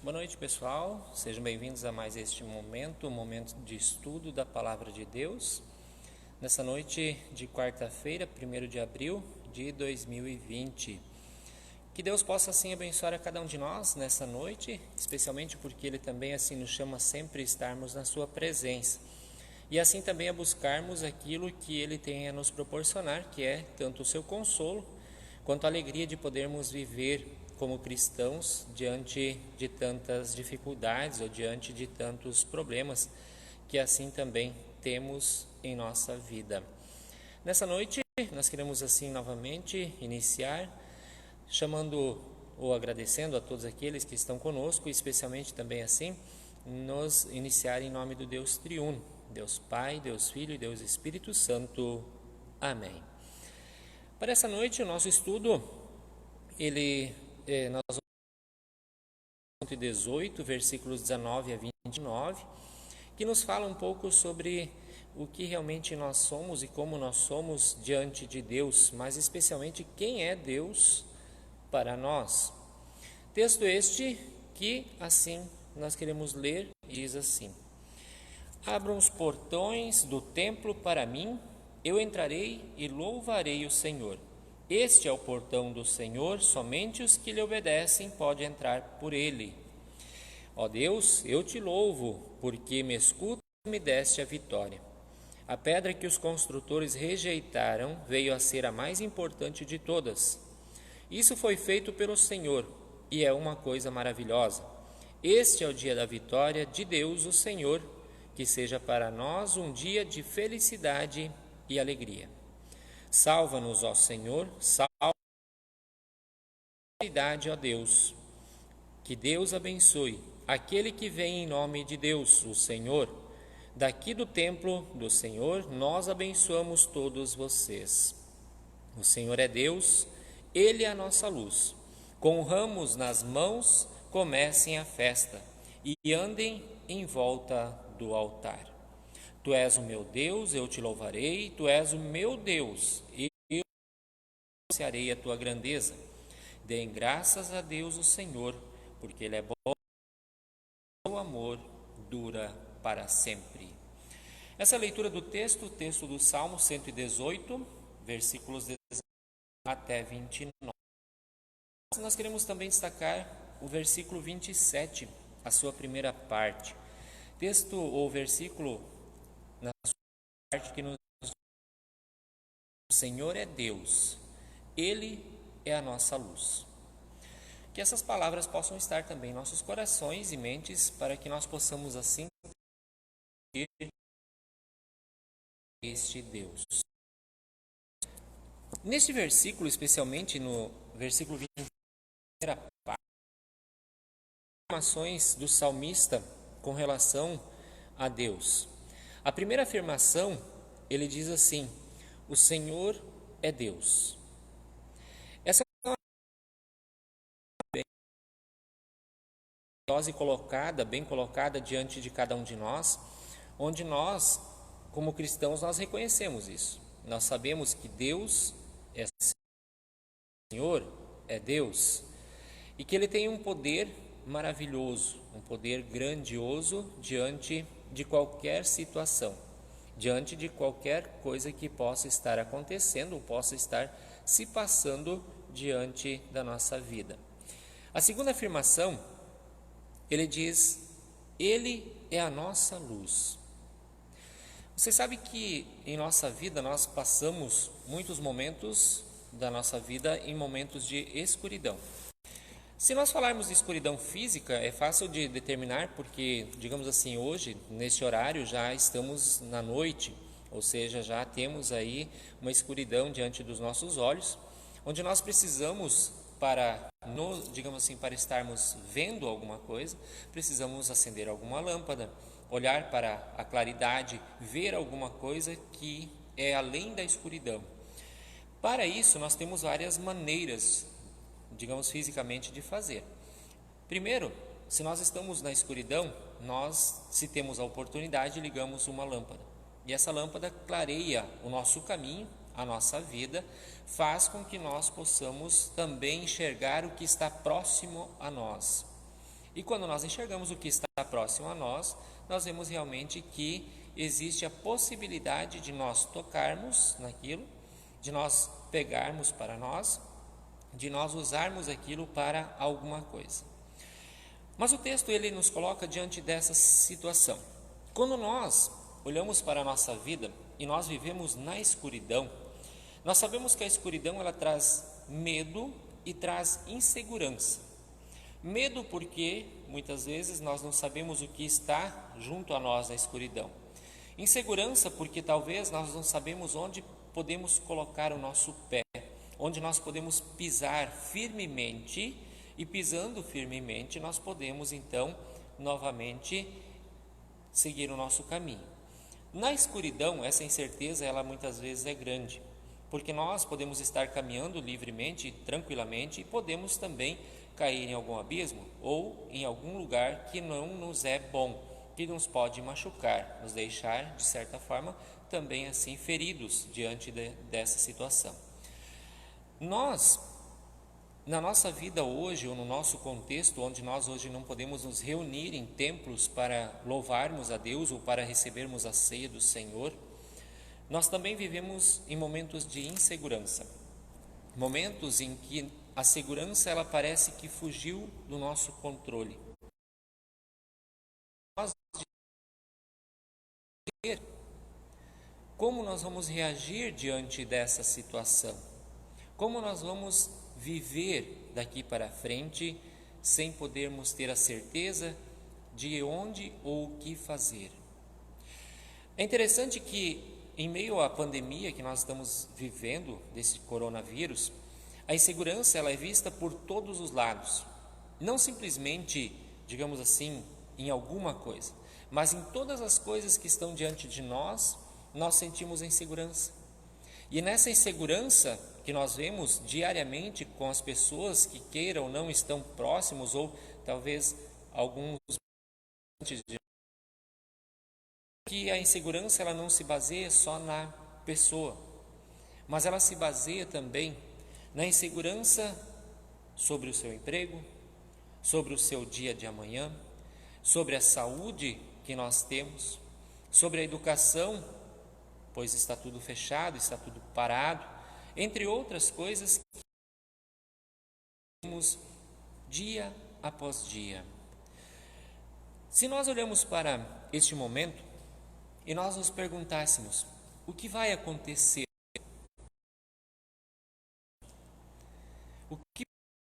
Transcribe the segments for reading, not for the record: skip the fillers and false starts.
Boa noite, pessoal. Sejam bem-vindos a mais este momento, um momento de estudo da Palavra de Deus. Nessa noite de quarta-feira, 1º de abril de 2020. Que Deus possa assim abençoar a cada um de nós nessa noite, especialmente porque Ele também assim nos chama sempre a estarmos na Sua presença. E assim também a buscarmos aquilo que Ele tem a nos proporcionar, que é tanto o seu consolo, quanto a alegria de podermos viver como cristãos diante de tantas dificuldades ou diante de tantos problemas que assim também temos em nossa vida. Nessa noite, nós queremos assim novamente iniciar chamando ou agradecendo a todos aqueles que estão conosco, e especialmente também assim nos iniciar em nome do Deus Triuno, Deus Pai, Deus Filho e Deus Espírito Santo. Amém. Para essa noite, o nosso estudo, nós vamos 118, versículos 19 a 29, que nos fala um pouco sobre o que realmente nós somos e como nós somos diante de Deus, mas especialmente quem é Deus para nós. Texto este que assim nós queremos ler, diz assim: Abram os portões do templo para mim, eu entrarei e louvarei o Senhor. Este é o portão do Senhor, somente os que lhe obedecem podem entrar por ele. Ó Deus, eu te louvo, porque me escutas e me deste a vitória. A pedra que os construtores rejeitaram veio a ser a mais importante de todas. Isso foi feito pelo Senhor, e é uma coisa maravilhosa. Este é o dia da vitória de Deus, o Senhor, que seja para nós um dia de felicidade e alegria. Salva-nos, ó Senhor, salva-nos, ó Deus. Que Deus abençoe aquele que vem em nome de Deus, o Senhor. Daqui do templo do Senhor, nós abençoamos todos vocês. O Senhor é Deus, Ele é a nossa luz. Com ramos nas mãos, comecem a festa e andem em volta do altar. Tu és o meu Deus, eu te louvarei, tu és o meu Deus, eu anunciarei a tua grandeza. Deem graças a Deus o Senhor, porque Ele é bom, o amor dura para sempre. Essa leitura do texto, o texto do Salmo 118, versículos 19 até 29. Nós queremos também destacar o versículo 27, a sua primeira parte. Texto ou versículo na sua parte que nos diz: O Senhor é Deus, Ele é a nossa luz. Que essas palavras possam estar também em nossos corações e mentes, para que nós possamos assim ter este Deus. Neste versículo, especialmente no versículo 20, afirmações do salmista com relação a Deus. A primeira afirmação, ele diz assim: o Senhor é Deus. Essa é uma bem colocada diante de cada um de nós, onde nós, como cristãos, nós reconhecemos isso. Nós sabemos que Deus é Senhor, é Deus, e que Ele tem um poder maravilhoso, um poder grandioso diante de qualquer situação, diante de qualquer coisa que possa estar acontecendo ou possa estar se passando diante da nossa vida. A segunda afirmação, ele diz: Ele é a nossa luz. Você sabe que em nossa vida nós passamos muitos momentos da nossa vida em momentos de escuridão. Se nós falarmos de escuridão física, é fácil de determinar porque, digamos assim, hoje, neste horário, já estamos na noite, ou seja, já temos aí uma escuridão diante dos nossos olhos, onde nós precisamos, digamos assim, para estarmos vendo alguma coisa, precisamos acender alguma lâmpada, olhar para a claridade, ver alguma coisa que é além da escuridão. Para isso, nós temos várias maneiras, digamos fisicamente, de fazer. Primeiro, se nós estamos na escuridão, nós, se temos a oportunidade, ligamos uma lâmpada. E essa lâmpada clareia o nosso caminho, a nossa vida, faz com que nós possamos também enxergar o que está próximo a nós. E quando nós enxergamos o que está próximo a nós, nós vemos realmente que existe a possibilidade de nós tocarmos naquilo, de nós pegarmos para nós, de nós usarmos aquilo para alguma coisa. Mas o texto ele nos coloca diante dessa situação. Quando nós olhamos para a nossa vida e nós vivemos na escuridão, nós sabemos que a escuridão ela traz medo e traz insegurança. Medo porque muitas vezes nós não sabemos o que está junto a nós na escuridão. Insegurança porque talvez nós não sabemos onde podemos colocar o nosso pé, onde nós podemos pisar firmemente, e pisando firmemente nós podemos então novamente seguir o nosso caminho. Na escuridão, essa incerteza ela muitas vezes é grande, porque nós podemos estar caminhando livremente, tranquilamente, e podemos também cair em algum abismo ou em algum lugar que não nos é bom, que nos pode machucar, nos deixar, de certa forma, também assim feridos diante dessa situação. Nós, na nossa vida hoje, ou no nosso contexto, onde nós hoje não podemos nos reunir em templos para louvarmos a Deus ou para recebermos a ceia do Senhor, nós também vivemos em momentos de insegurança, momentos em que a segurança ela parece que fugiu do nosso controle. Como nós vamos reagir diante dessa situação? Como nós vamos viver daqui para frente sem podermos ter a certeza de onde ou o que fazer? É interessante que em meio à pandemia que nós estamos vivendo desse coronavírus, a insegurança ela é vista por todos os lados, não simplesmente, digamos assim, em alguma coisa, mas em todas as coisas que estão diante de nós, nós sentimos insegurança. E nessa insegurança que nós vemos diariamente com as pessoas que queiram ou não estão próximos, ou talvez alguns que a insegurança ela não se baseia só na pessoa, mas ela se baseia também na insegurança sobre o seu emprego, sobre o seu dia de amanhã, sobre a saúde que nós temos, sobre a educação, pois está tudo fechado, está tudo parado, entre outras coisas que temos dia após dia. Se nós olhamos para este momento e nós nos perguntássemos, o que vai acontecer? O que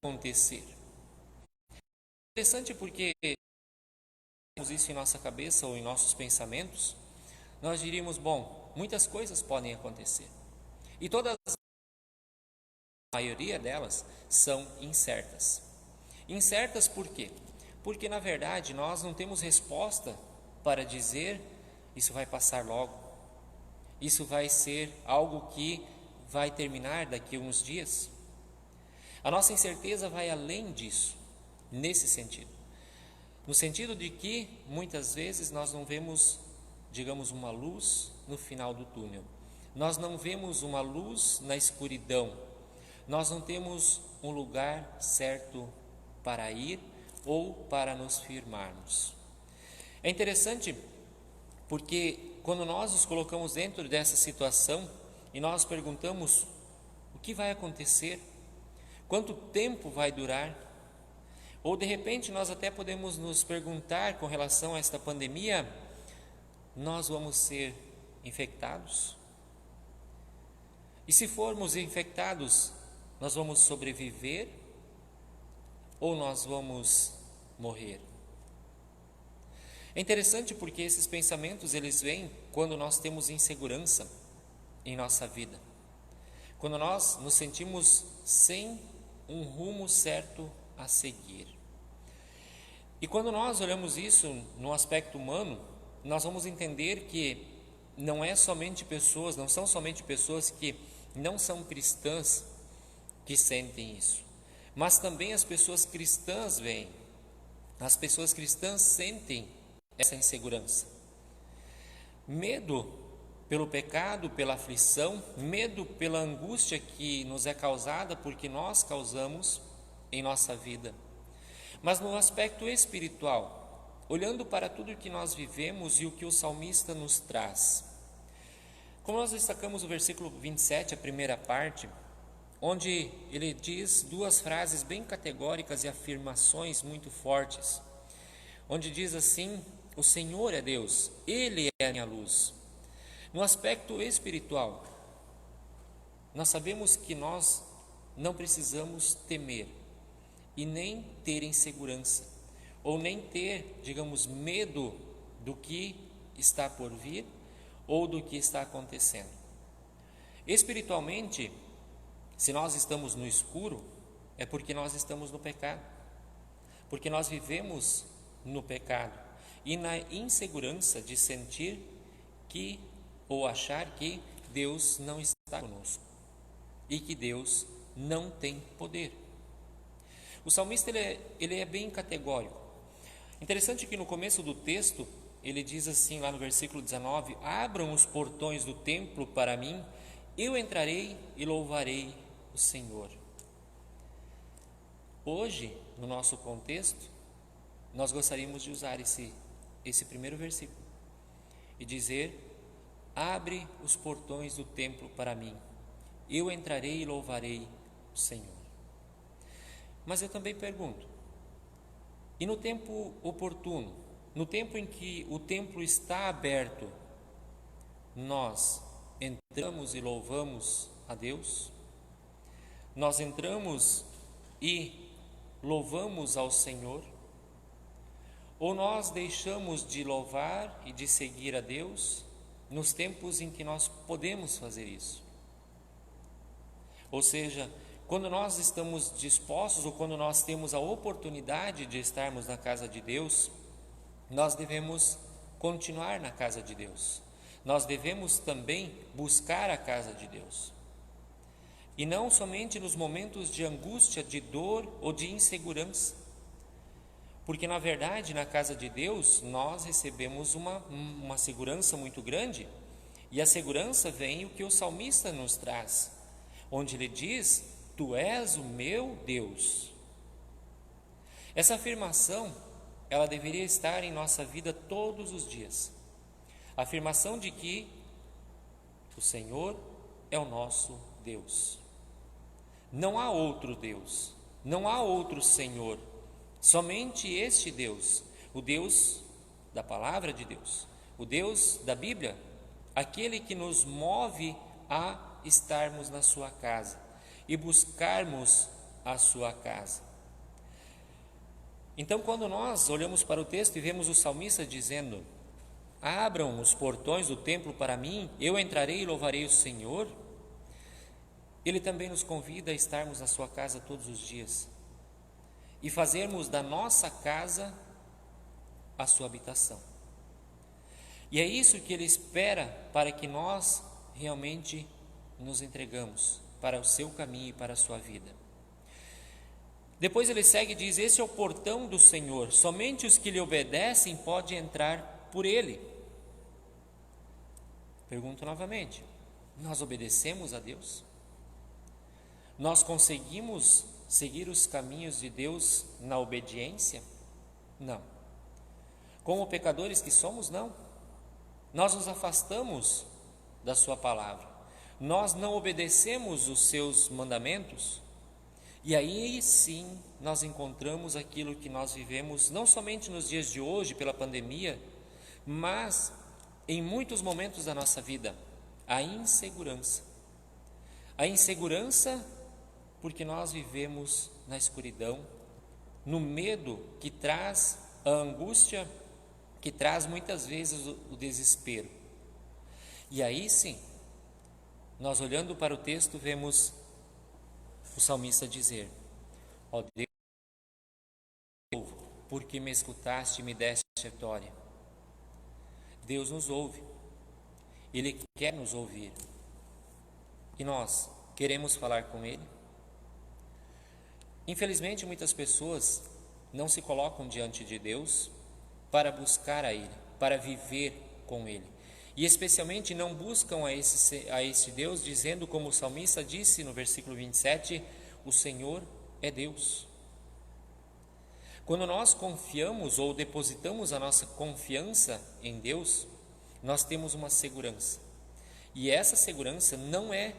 vai acontecer? É interessante porque temos isso em nossa cabeça ou em nossos pensamentos, nós diríamos, bom, muitas coisas podem acontecer. E a maioria delas são incertas. Incertas por quê? Porque na verdade nós não temos resposta para dizer isso vai passar logo, isso vai ser algo que vai terminar daqui a uns dias. A nossa incerteza vai além disso, nesse sentido. No sentido de que muitas vezes nós não vemos, digamos, uma luz no final do túnel. Nós não vemos uma luz na escuridão. Nós não temos um lugar certo para ir ou para nos firmarmos. É interessante porque quando nós nos colocamos dentro dessa situação e nós perguntamos o que vai acontecer, quanto tempo vai durar, ou de repente nós até podemos nos perguntar com relação a esta pandemia, nós vamos ser infectados? E se formos infectados, nós vamos sobreviver ou nós vamos morrer? É interessante porque esses pensamentos eles vêm quando nós temos insegurança em nossa vida, quando nós nos sentimos sem um rumo certo a seguir. E quando nós olhamos isso no aspecto humano, nós vamos entender que não são somente pessoas que não são cristãs que sentem isso, mas também as pessoas cristãs veem. As pessoas cristãs sentem essa insegurança. Medo pelo pecado, pela aflição, medo pela angústia que nos é causada porque nós causamos em nossa vida. Mas no aspecto espiritual, olhando para tudo o que nós vivemos e o que o salmista nos traz. Como nós destacamos o versículo 27, a primeira parte, onde ele diz duas frases bem categóricas e afirmações muito fortes, onde diz assim: o Senhor é Deus, Ele é a minha luz. No aspecto espiritual, nós sabemos que nós não precisamos temer e nem ter insegurança, ou nem ter, digamos, medo do que está por vir ou do que está acontecendo. Espiritualmente, se nós estamos no escuro, é porque nós estamos no pecado, porque nós vivemos no pecado e na insegurança de sentir que ou achar que Deus não está conosco e que Deus não tem poder. O salmista ele é bem categórico. Interessante que no começo do texto ele diz assim, lá no versículo 19: abram os portões do templo para mim, eu entrarei e louvarei o Senhor. Hoje, no nosso contexto, nós gostaríamos de usar esse primeiro versículo e dizer: abre os portões do templo para mim, eu entrarei e louvarei o Senhor. Mas eu também pergunto, e no tempo oportuno, no tempo em que o templo está aberto, nós entramos e louvamos a Deus? Nós entramos e louvamos ao Senhor? Ou nós deixamos de louvar e de seguir a Deus nos tempos em que nós podemos fazer isso? Ou seja, quando nós estamos dispostos ou quando nós temos a oportunidade de estarmos na casa de Deus, nós devemos continuar na casa de Deus. Nós devemos também buscar a casa de Deus. E não somente nos momentos de angústia, de dor ou de insegurança. Porque na verdade, na casa de Deus, nós recebemos uma segurança muito grande. E a segurança vem o que o salmista nos traz, onde ele diz: tu és o meu Deus. Essa afirmação, ela deveria estar em nossa vida todos os dias. A afirmação de que o Senhor é o nosso Deus. Não há outro Deus, não há outro Senhor, somente este Deus, o Deus da palavra de Deus, o Deus da Bíblia, aquele que nos move a estarmos na sua casa e buscarmos a sua casa. Então, quando nós olhamos para o texto e vemos o salmista dizendo: abram os portões do templo para mim, eu entrarei e louvarei o Senhor, ele também nos convida a estarmos na sua casa todos os dias e fazermos da nossa casa a sua habitação. E é isso que ele espera para que nós realmente nos entregamos para o seu caminho e para a sua vida. Depois ele segue e diz: esse é o portão do Senhor, somente os que lhe obedecem podem entrar por ele. Pergunto novamente: nós obedecemos a Deus? Nós conseguimos seguir os caminhos de Deus na obediência? Não. Como pecadores que somos, não. Nós nos afastamos da sua palavra. Nós não obedecemos os seus mandamentos. E aí sim nós encontramos aquilo que nós vivemos não somente nos dias de hoje pela pandemia, mas em muitos momentos da nossa vida, a insegurança. A insegurança porque nós vivemos na escuridão, no medo que traz a angústia, que traz muitas vezes o desespero. E aí sim, nós olhando para o texto vemos o salmista dizer: ó Deus, porque me escutaste e me deste a vitória. Deus nos ouve, Ele quer nos ouvir. E nós queremos falar com Ele? Infelizmente, muitas pessoas não se colocam diante de Deus para buscar a Ele, para viver com Ele. E especialmente não buscam a esse Deus, dizendo como o salmista disse no versículo 27, o Senhor é Deus. Quando nós confiamos ou depositamos a nossa confiança em Deus, nós temos uma segurança. E essa segurança não é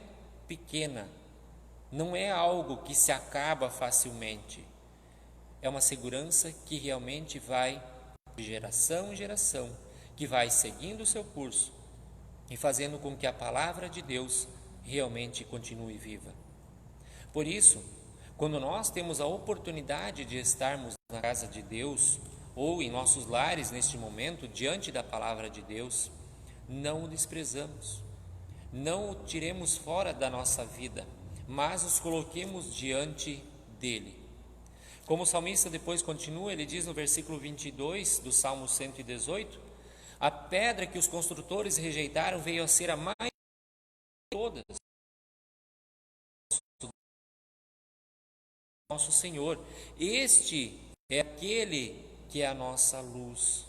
pequena, não é algo que se acaba facilmente. É uma segurança que realmente vai de geração em geração, que vai seguindo o seu curso e fazendo com que a palavra de Deus realmente continue viva. Por isso, quando nós temos a oportunidade de estarmos na casa de Deus ou em nossos lares neste momento, diante da palavra de Deus, não o desprezamos, não o tiremos fora da nossa vida, mas os coloquemos diante dele. Como o salmista depois continua, ele diz no versículo 22 do Salmo 118: a pedra que os construtores rejeitaram veio a ser a mais de todas. Nosso Senhor, este é aquele que é a nossa luz,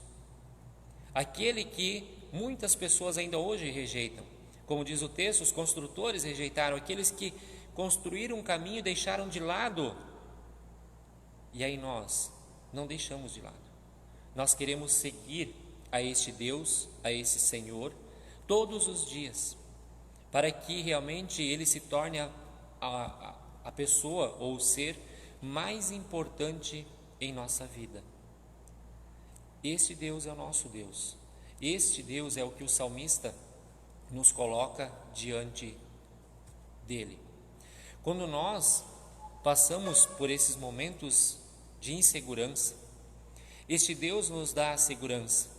aquele que muitas pessoas ainda hoje rejeitam. Como diz o texto, os construtores rejeitaram, aqueles que construíram um caminho e deixaram de lado. E aí nós não deixamos de lado. Nós queremos seguir a este Deus, a esse Senhor, todos os dias, para que realmente Ele se torne a pessoa ou o ser mais importante em nossa vida. Este Deus é o nosso Deus. Este Deus é o que o salmista nos coloca diante dele. Quando nós passamos por esses momentos de insegurança, este Deus nos dá a segurança.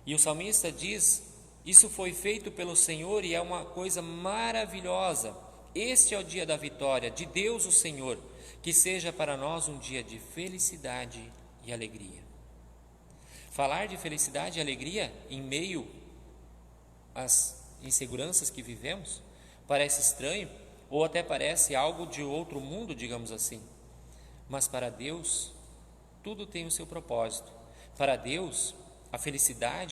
E o salmista diz: isso foi feito pelo Senhor e é uma coisa maravilhosa. Este é o dia da vitória de Deus o Senhor, que seja para nós um dia de felicidade e alegria. Falar de felicidade e alegria em meio às inseguranças que vivemos parece estranho, ou até parece algo de outro mundo, digamos assim. Mas para Deus, tudo tem o seu propósito. Para Deus, a felicidade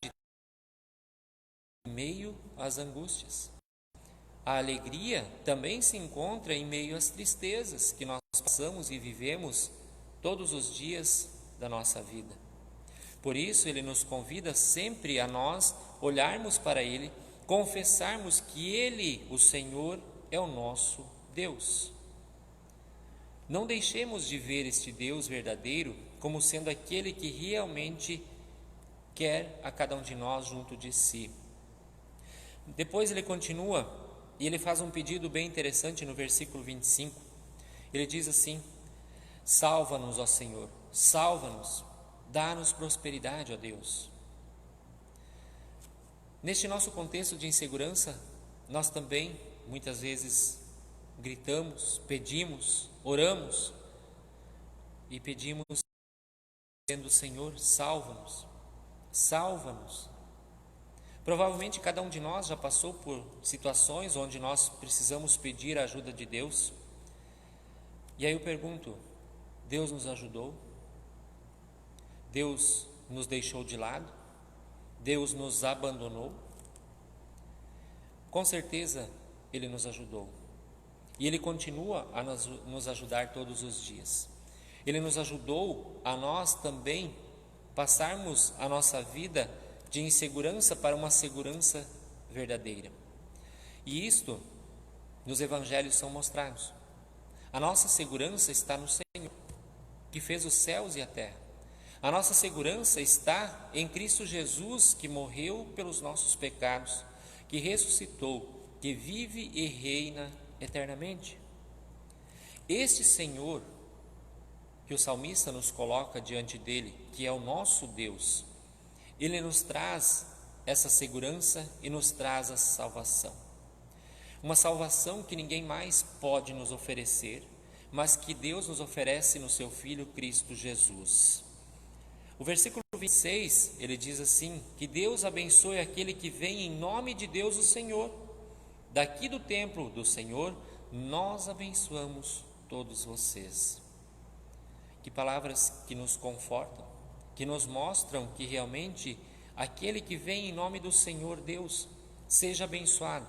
em meio às angústias. A alegria também se encontra em meio às tristezas que nós passamos e vivemos todos os dias da nossa vida. Por isso, Ele nos convida sempre a nós olharmos para Ele, confessarmos que Ele, o Senhor, é o nosso Deus. Não deixemos de ver este Deus verdadeiro como sendo aquele que realmente quer a cada um de nós junto de si. Depois ele continua e ele faz um pedido bem interessante no versículo 25. Ele diz assim: salva-nos, ó Senhor, salva-nos, dá-nos prosperidade, ó Deus. Neste nosso contexto de insegurança, nós também muitas vezes gritamos, pedimos, oramos e pedimos dizendo: Senhor, salva-nos, salva-nos. Provavelmente cada um de nós já passou por situações onde nós precisamos pedir a ajuda de Deus. E aí eu pergunto: Deus nos ajudou? Deus nos deixou de lado? Deus nos abandonou? Com certeza Ele nos ajudou. E Ele continua a nos ajudar todos os dias. Ele nos ajudou a nós também passarmos a nossa vida de insegurança para uma segurança verdadeira. E isto nos evangelhos são mostrados. A nossa segurança está no Senhor, que fez os céus e a terra. A nossa segurança está em Cristo Jesus, que morreu pelos nossos pecados, que ressuscitou, que vive e reina eternamente. Este Senhor que o salmista nos coloca diante dele, que é o nosso Deus, Ele nos traz essa segurança e nos traz a salvação. Uma salvação que ninguém mais pode nos oferecer, mas que Deus nos oferece no seu Filho Cristo Jesus. O versículo 26, ele diz assim: que Deus abençoe aquele que vem em nome de Deus o Senhor. Daqui do templo do Senhor, nós abençoamos todos vocês. Que palavras que nos confortam, que nos mostram que realmente aquele que vem em nome do Senhor Deus seja abençoado.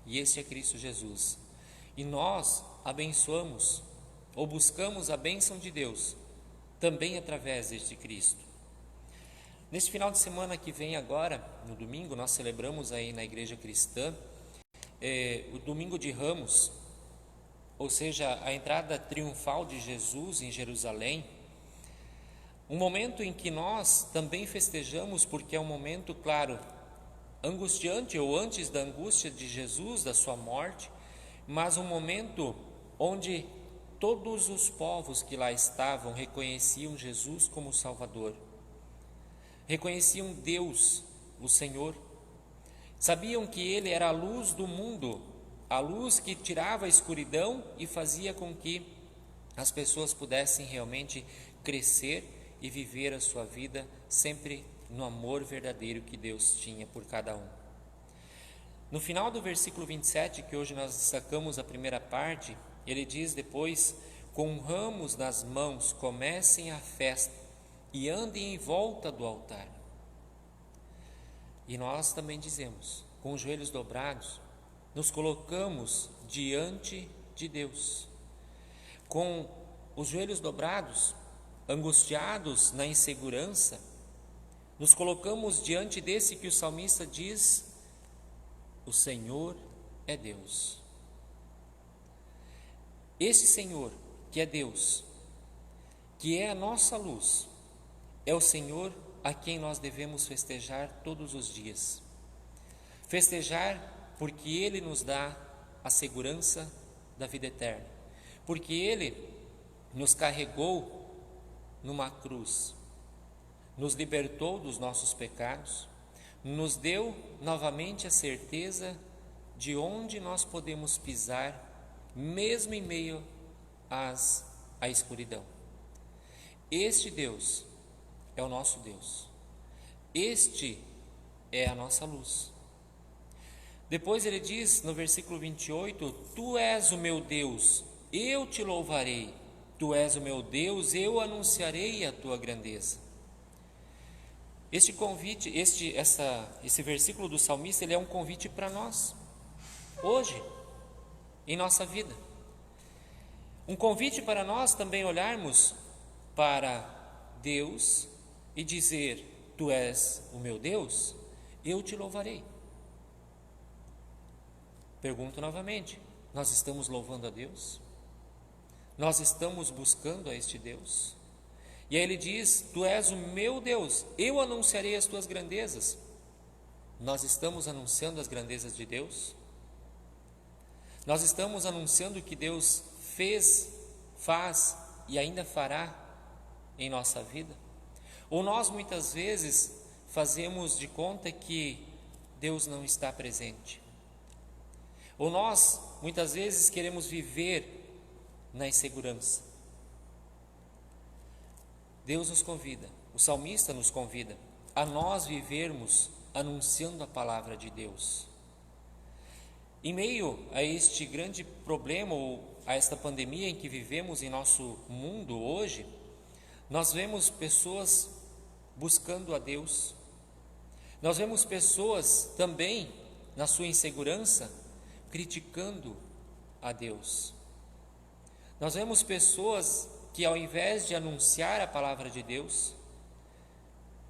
E este é Cristo Jesus. E nós abençoamos ou buscamos a bênção de Deus também através deste Cristo. Neste final de semana que vem agora, no domingo, nós celebramos aí na Igreja Cristã o Domingo de Ramos, ou seja, a entrada triunfal de Jesus em Jerusalém, um momento em que nós também festejamos, porque é um momento, claro, angustiante, ou antes da angústia de Jesus, da sua morte, mas um momento onde todos os povos que lá estavam reconheciam Jesus como Salvador, reconheciam Deus, o Senhor, sabiam que Ele era a luz do mundo, a luz que tirava a escuridão e fazia com que as pessoas pudessem realmente crescer e viver a sua vida sempre no amor verdadeiro que Deus tinha por cada um. No final do versículo 27, que hoje nós destacamos a primeira parte, ele diz depois: com ramos nas mãos comecem a festa e andem em volta do altar. E nós também dizemos, com os joelhos dobrados, nos colocamos diante de Deus, com os joelhos dobrados, angustiados na insegurança, nos colocamos diante desse que o salmista diz: o Senhor é Deus. Esse Senhor que é Deus, que é a nossa luz, é o Senhor a quem nós devemos festejar todos os dias. Festejar porque Ele nos dá a segurança da vida eterna, porque Ele nos carregou numa cruz, nos libertou dos nossos pecados, nos deu novamente a certeza de onde nós podemos pisar, mesmo em meio à escuridão. Este Deus é o nosso Deus, este é a nossa luz. Depois ele diz no versículo 28, tu és o meu Deus, eu te louvarei, tu és o meu Deus, eu anunciarei a tua grandeza. Este convite, esse versículo do salmista, ele é um convite para nós, hoje, em nossa vida. Um convite para nós também olharmos para Deus e dizer: tu és o meu Deus, eu te louvarei. Pergunto novamente, nós estamos louvando a Deus? Nós estamos buscando a este Deus? E aí ele diz: tu és o meu Deus, eu anunciarei as tuas grandezas. Nós estamos anunciando as grandezas de Deus? Nós estamos anunciando o que Deus fez, faz e ainda fará em nossa vida? Ou nós muitas vezes fazemos de conta que Deus não está presente? Ou nós, muitas vezes, queremos viver na insegurança? Deus nos convida, o salmista nos convida a nós vivermos anunciando a palavra de Deus. Em meio a este grande problema, ou a esta pandemia em que vivemos em nosso mundo hoje, nós vemos pessoas buscando a Deus. Nós vemos pessoas também, na sua insegurança, criticando a Deus. Nós vemos pessoas que, ao invés de anunciar a palavra de Deus,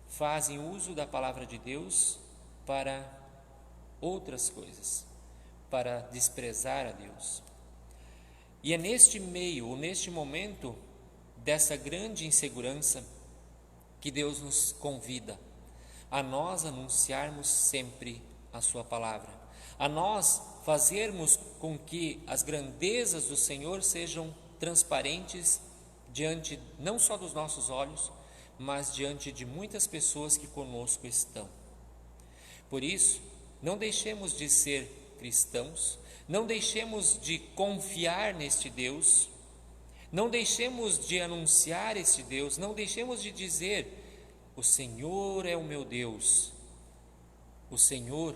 fazem uso da palavra de Deus para outras coisas, para desprezar a Deus. E é neste meio, ou neste momento dessa grande insegurança, que Deus nos convida a nós anunciarmos sempre a sua palavra, a nós fazermos com que as grandezas do Senhor sejam transparentes diante não só dos nossos olhos, mas diante de muitas pessoas que conosco estão. Por isso, não deixemos de ser cristãos, não deixemos de confiar neste Deus, não deixemos de anunciar este Deus, não deixemos de dizer: o Senhor é o meu Deus, o Senhor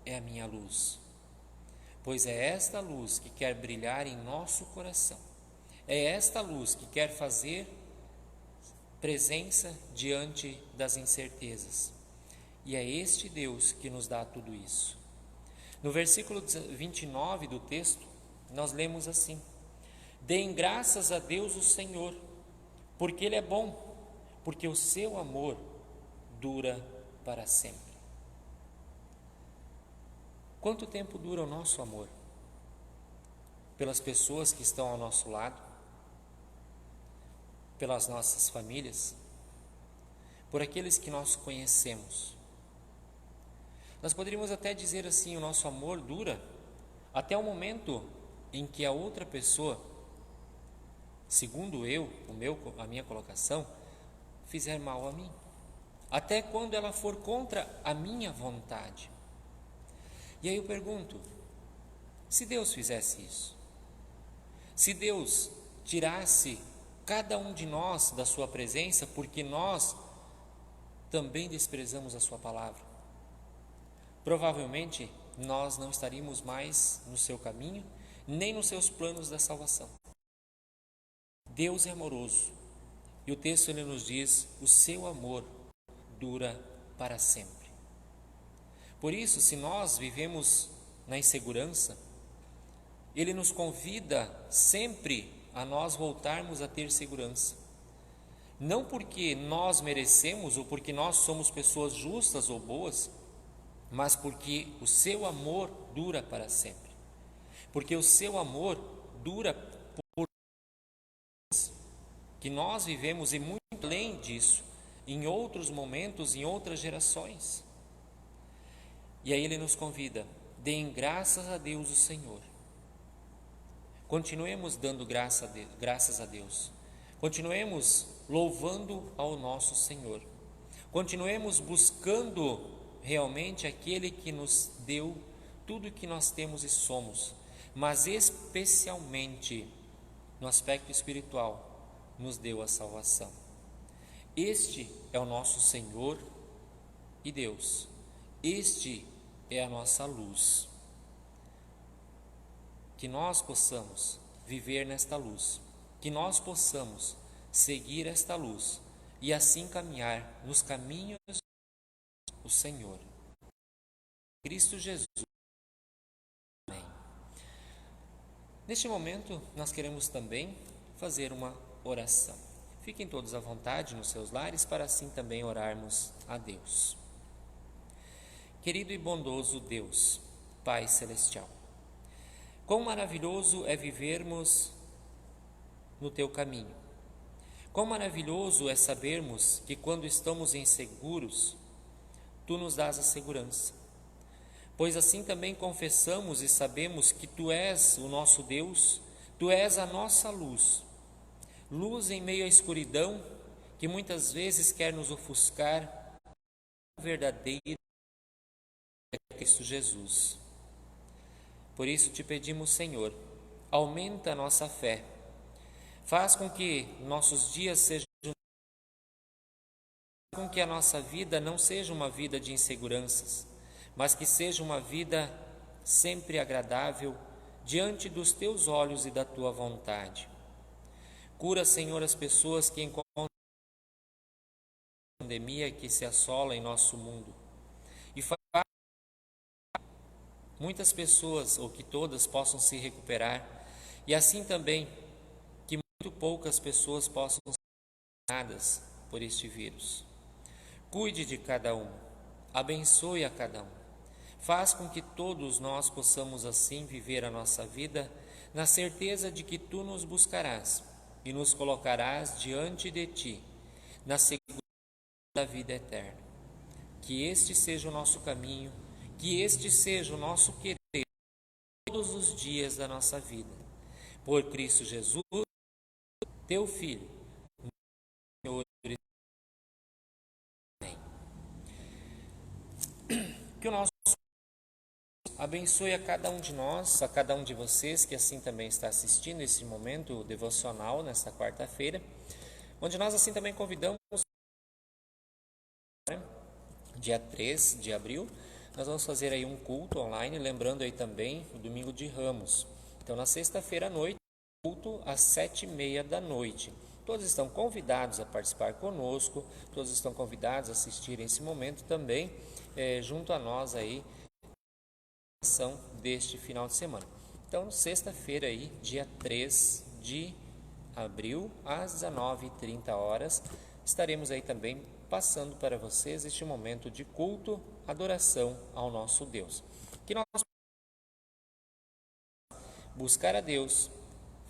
é a minha luz. Pois é esta luz que quer brilhar em nosso coração, é esta luz que quer fazer presença diante das incertezas, e é este Deus que nos dá tudo isso. No versículo 29 do texto, nós lemos assim: deem graças a Deus o Senhor, porque Ele é bom, porque o seu amor dura para sempre. Quanto tempo dura o nosso amor? Pelas pessoas que estão ao nosso lado, pelas nossas famílias, por aqueles que nós conhecemos. Nós poderíamos até dizer assim, o nosso amor dura até o momento em que a outra pessoa, segundo a minha colocação, fizer mal a mim. Até quando ela for contra a minha vontade. E aí eu pergunto, se Deus fizesse isso, se Deus tirasse cada um de nós da sua presença, porque nós também desprezamos a sua palavra, provavelmente nós não estaríamos mais no seu caminho, nem nos seus planos da salvação. Deus é amoroso, e o texto ele nos diz, o seu amor dura para sempre. Por isso, se nós vivemos na insegurança, Ele nos convida sempre a nós voltarmos a ter segurança. Não porque nós merecemos ou porque nós somos pessoas justas ou boas, mas porque o seu amor dura para sempre. Porque o seu amor dura por que nós vivemos e muito além disso, em outros momentos, em outras gerações. E aí Ele nos convida, deem graças a Deus o Senhor. Continuemos dando graças a Deus. Continuemos louvando ao nosso Senhor. Continuemos buscando realmente aquele que nos deu tudo o que nós temos e somos, mas especialmente no aspecto espiritual, nos deu a salvação. Este é o nosso Senhor e Deus. Este é a nossa luz. Que nós possamos viver nesta luz, que nós possamos seguir esta luz e assim caminhar nos caminhos do Senhor. Cristo Jesus. Amém. Neste momento, nós queremos também fazer uma oração. Fiquem todos à vontade nos seus lares para assim também orarmos a Deus. Querido e bondoso Deus, Pai Celestial, quão maravilhoso é vivermos no Teu caminho. Quão maravilhoso é sabermos que quando estamos inseguros, Tu nos dás a segurança. Pois assim também confessamos e sabemos que Tu és o nosso Deus, Tu és a nossa luz. Luz em meio à escuridão que muitas vezes quer nos ofuscar, verdadeiro é Cristo Jesus. Por isso te pedimos, Senhor, aumenta a nossa fé, faz com que nossos dias sejam, com que a nossa vida não seja uma vida de inseguranças, mas que seja uma vida sempre agradável diante dos teus olhos e da tua vontade. Cura, Senhor, as pessoas que encontram a pandemia que se assola em nosso mundo e faz muitas pessoas, ou que todas, possam se recuperar, e assim também que muito poucas pessoas possam ser contaminadas por este vírus. Cuide de cada um, abençoe a cada um, faz com que todos nós possamos assim viver a nossa vida na certeza de que Tu nos buscarás e nos colocarás diante de Ti, na segurança da vida eterna. Que este seja o nosso caminho, que este seja o nosso querer todos os dias da nossa vida. Por Cristo Jesus, Teu Filho, Senhor. Amém. Que o nosso abençoe a cada um de nós, a cada um de vocês que assim também está assistindo esse momento devocional nesta quarta-feira, onde nós assim também convidamos, dia 3 de abril, nós vamos fazer aí um culto online, lembrando aí também o domingo de Ramos. Então, na sexta-feira à noite, culto às 7h30 da noite. Todos estão convidados a participar conosco, todos estão convidados a assistir esse momento também, junto a nós aí, deste final de semana. Então, sexta-feira aí, dia 3 de abril, às 19h30, estaremos aí também passando para vocês este momento de culto, adoração ao nosso Deus. Que nós buscar a Deus,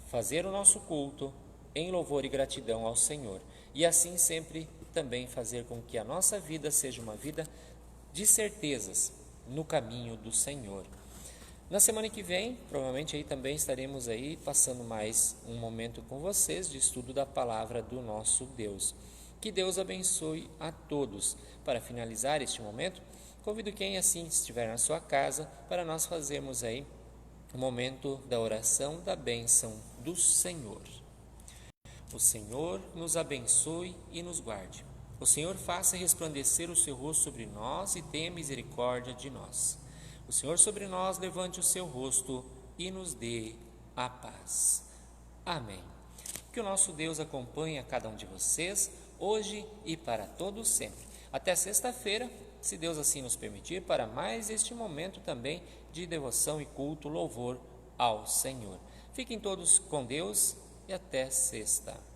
fazer o nosso culto em louvor e gratidão ao Senhor. E assim sempre também fazer com que a nossa vida seja uma vida de certezas no caminho do Senhor. Na semana que vem, provavelmente aí também estaremos aí passando mais um momento com vocês de estudo da palavra do nosso Deus. Que Deus abençoe a todos. Para finalizar este momento, convido quem assim estiver na sua casa para nós fazermos aí o momento da oração da bênção do Senhor. O Senhor nos abençoe e nos guarde. O Senhor faça resplandecer o seu rosto sobre nós e tenha misericórdia de nós. O Senhor sobre nós levante o seu rosto e nos dê a paz. Amém. Que o nosso Deus acompanhe a cada um de vocês, hoje e para todos sempre. Até sexta-feira, se Deus assim nos permitir, para mais este momento também de devoção e culto, louvor ao Senhor. Fiquem todos com Deus e até sexta.